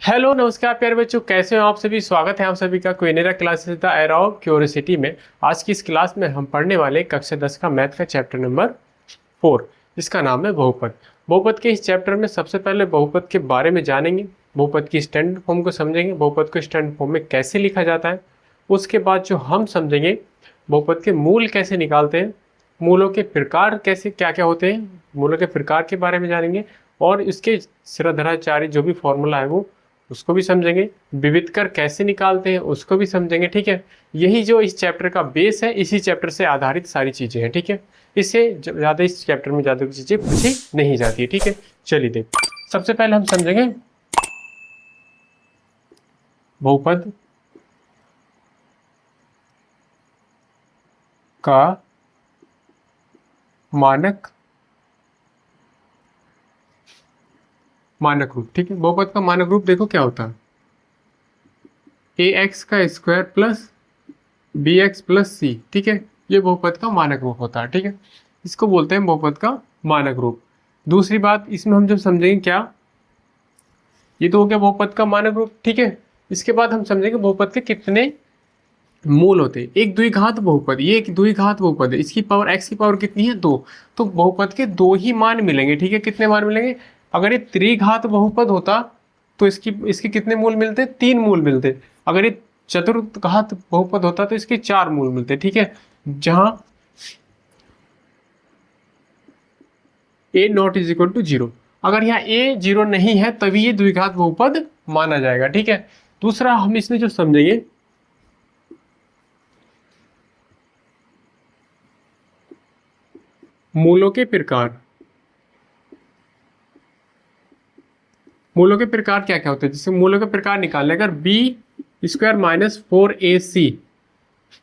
Hello नमस्कार प्यारे बच्चों, कैसे हो आप सभी। स्वागत है आप सभी का क्वेनेरा classes the era of curiosity में। आज की इस क्लास में हम पढ़ने वाले कक्षा 10 का मैथ का चैप्टर नंबर 4, जिसका नाम है बहुपद। बहुपद के इस चैप्टर में सबसे पहले बहुपद के बारे में जानेंगे, बहुपद की स्टैंडर्ड फॉर्म को समझेंगे, बहुपद को स्टैंडर्ड फॉर्म में कैसे लिखा जाता है। उसके बाद जो हम समझेंगे बहुपद के मूल कैसे निकालते हैं, मूलों के प्रकार कैसे क्या क्या होते हैं, मूलों के प्रकार के बारे में जानेंगे और इसके सिराधराचार्य जो भी फॉर्मूला है वो उसको भी समझेंगे। विविधकर कैसे निकालते हैं उसको भी समझेंगे। ठीक है, यही जो इस चैप्टर का बेस है, इसी चैप्टर से आधारित सारी चीजें हैं। ठीक है, इससे ज़्यादा इस चैप्टर में ज़्यादा चीज़ें पूछी नहीं जाती है। ठीक है, चलिए देख, सबसे पहले हम समझेंगे बहुपद का मानक रूप। ठीक है, बहुपद का मानक रूप देखो क्या होता है, ax का स्क्वायर प्लस bx प्लस सी। ठीक है, ये बहुपद का मानक रूप होता है। ठीक है, इसको बोलते हैं बहुपद का मानक रूप। दूसरी बात इसमें हम जब समझेंगे क्या, ये तो हो गया बहुपद का मानक रूप। ठीक है, इसके बाद हम समझेंगे बहुपद के कितने मूल होते हैं। एक द्विघात बहुपद, ये एक द्विघात बहुपद है, इसकी पावर x की पावर कितनी है 2, तो बहुपद के 2 ही मान मिलेंगे। ठीक है, कितने मान मिलेंगे। अगर ये त्रिघात बहुपद होता तो इसकी इसके कितने मूल मिलते, 3 मूल मिलते। अगर ये चतुर्घात बहुपद होता तो इसके 4 मूल मिलते। ठीक है, जहां a not is equal to 0, अगर यहाँ a 0 नहीं है तभी ये द्विघात बहुपद माना जाएगा। ठीक है, दूसरा हम इसमें जो समझेंगे मूलों के प्रकार। मूलों के प्रकार क्या क्या होते हैं, जैसे मूलों के प्रकार निकालने, अगर बी स्क्वायर माइनस 4ac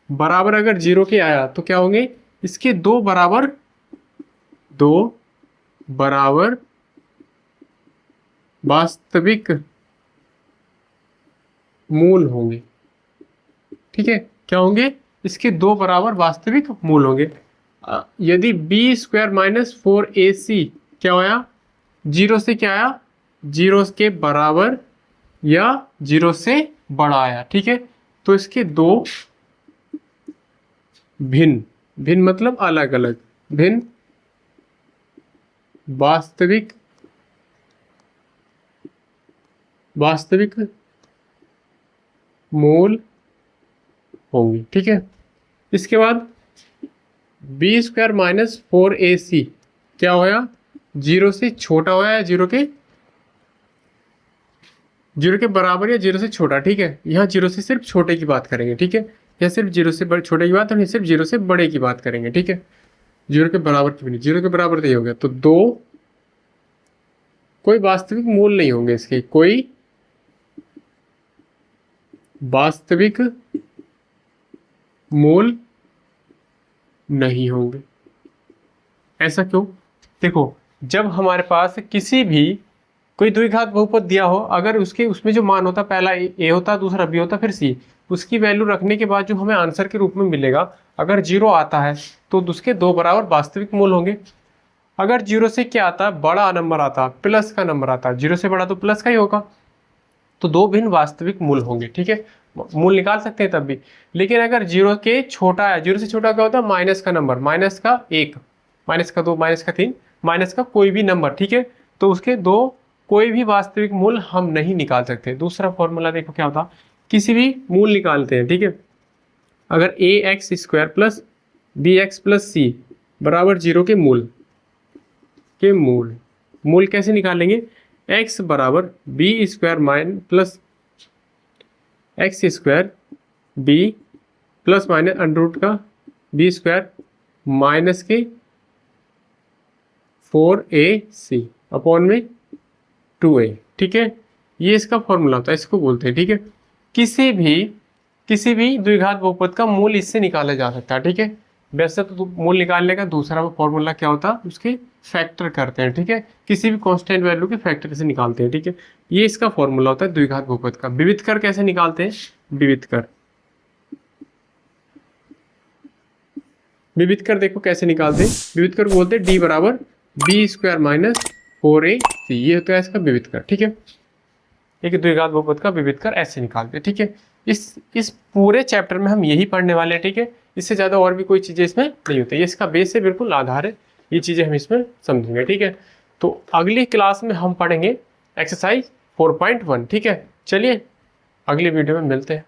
बराबर अगर 0 के आया तो क्या होंगे, इसके दो बराबर वास्तविक मूल होंगे। ठीक है, क्या होंगे, इसके 2 बराबर वास्तविक मूल होंगे। यदि बी स्क्वायर माइनस 4ac क्या होया, 0 से क्या आया, 0 के बराबर या 0 से बड़ा आया। ठीक है, तो इसके 2 भिन्न भिन्न मतलब अलग अलग भिन्न वास्तविक मूल होंगे। ठीक है, इसके बाद बी स्क्वायर माइनस 4ac क्या होया, 0 से छोटा होया या 0 के बराबर या 0 से छोटा। ठीक है, यहाँ 0 से सिर्फ छोटे की बात करेंगे। ठीक है, यहाँ सिर्फ 0 से छोटे की बात और सिर्फ 0 से बड़े की बात करेंगे। ठीक है, 0 के बराबर की भी नहीं, 0 के बराबर तो ये हो गया, तो 2 कोई वास्तविक मूल नहीं होंगे, इसके कोई वास्तविक मूल नहीं होंगे। ऐसा क्यों, देखो जब हमारे पास किसी भी कोई द्विघात बहुपद दिया हो, अगर उसमें जो मान होता, पहला ए होता, दूसरा बी होता, फिर सी, उसकी वैल्यू रखने के बाद जो हमें आंसर के रूप में मिलेगा, अगर 0 आता है तो उसके 2 बराबर वास्तविक मूल होंगे। अगर 0 से क्या आता, बड़ा नंबर आता, प्लस का नंबर आता, 0 से बड़ा तो प्लस का ही होगा, तो 2 भिन्न वास्तविक मूल होंगे। ठीक है, मूल निकाल सकते हैं तब भी। लेकिन अगर 0 के छोटा है, 0 से छोटा क्या होता है, माइनस का नंबर, माइनस का 1, माइनस का 2, माइनस का 3, माइनस का कोई भी नंबर। ठीक है, तो उसके 2 कोई भी वास्तविक मूल हम नहीं निकाल सकते। दूसरा फॉर्मूला देखो क्या होता, किसी भी मूल निकालते हैं। ठीक है, अगर a x square plus b x plus c बराबर 0 के मूल कैसे निकालेंगे, x बराबर b square plus x square b plus minus under root का बी स्क्वायर माइनस के 4ac अपॉन में 2a। ठीक है, ये इसका फॉर्मूला होता है, इसको बोलते हैं। ठीक है, किसी भी द्विघात बहुपद का मूल इससे निकाला जा सकता है। ठीक है, वैसे तो मूल निकालने का दूसरा फॉर्मूला क्या होता है, उसके फैक्टर करते हैं। ठीक है, किसी भी कांस्टेंट वैल्यू के फैक्टर से निकालते हैं। ठीक है, ये इसका फॉर्मूला होता है द्विघात बहुपद का। विविधकर कैसे निकालते हैं, विविधकर देखो कैसे निकालते हैं, विविधकर बोलते हैं d बराबर बी स्क्वायर माइनस 4ac, ये होता है इसका विविधकर। ठीक है, एक द्विघात बहुपद का विविध कर ऐसे निकालते हैं। ठीक है, इस पूरे चैप्टर में हम यही पढ़ने वाले हैं। ठीक है, इससे ज़्यादा और भी कोई चीज़ें इसमें नहीं होती, ये इसका बेस है, बिल्कुल आधार है, ये चीज़ें हम इसमें समझेंगे। ठीक है, तो अगली क्लास में हम पढ़ेंगे एक्सरसाइज 4.1। ठीक है, चलिए अगली वीडियो में मिलते हैं।